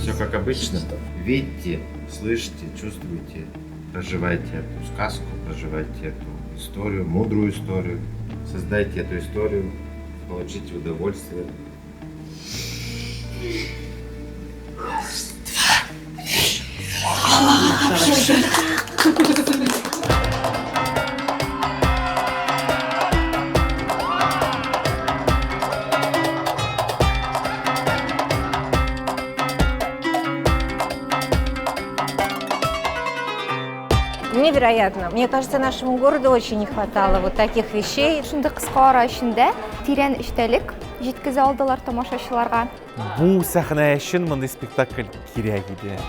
Все как обычно. Видите, слышите, чувствуете, проживайте эту сказку, проживайте эту историю, мудрую историю. Создайте эту историю, получите удовольствие. Невероятно. Мне кажется, нашему городу очень не хватало вот таких вещей. Ушундай кыска ара ичинде тирен иштелик жеткизе алдылар тамашачыларга. Бу сахна өчен мындай спектакль кирәк иде.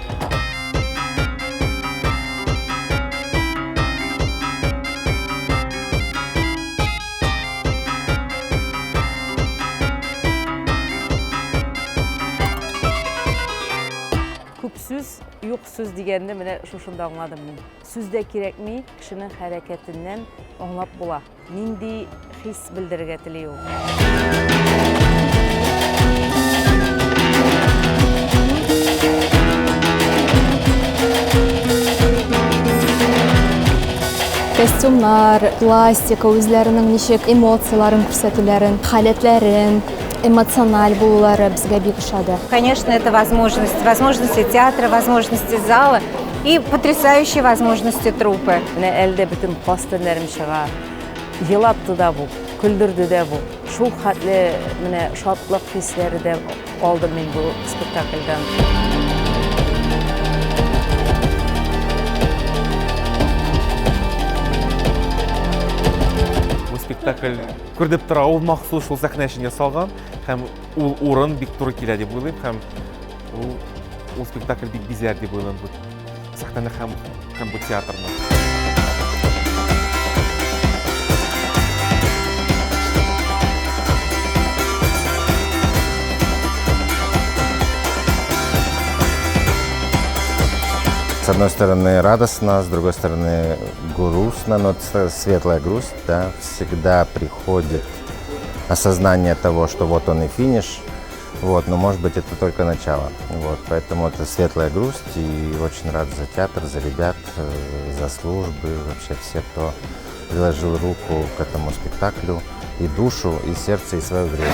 Көп сүз, юк сүз дигәнне менә шушында аңладым мин. Сүз дә кирәкми, кешенең хәрәкәтеннән аңлап була. Нинди хис белдерергә тели ул. Костюмнар, пластика, үзләренең ничек эмоцияларын күрсәтүләрен, халәтләрен, эмоциональ булулары безгә бик ошады. Конечно, это возможности театра, возможности зала и потрясающие возможности труппы. Менә әлдә бөтен пастеннәрем чыга. Елатты да бу, көлдерде дә бу. Шул хәтле менә шатлык хисләре дә алдым мин бу спектакльдән. Спектакль күрдеп тора, ул махсус шул сәхнә өчен ясалган һәм ул урын бик туры килә дип уйлыйм һәм ул спектакль бик бизәр дип уйлыйм бу сәхнәне һәм бу театрны. С одной стороны радостно, с другой стороны грустно, но светлая грусть, да, всегда приходит осознание того, что вот он и финиш, вот, но может быть это только начало, вот, поэтому это светлая грусть и очень рад за театр, за ребят, за службы, вообще все, кто приложил руку к этому спектаклю, и душу, и сердце, и свое время.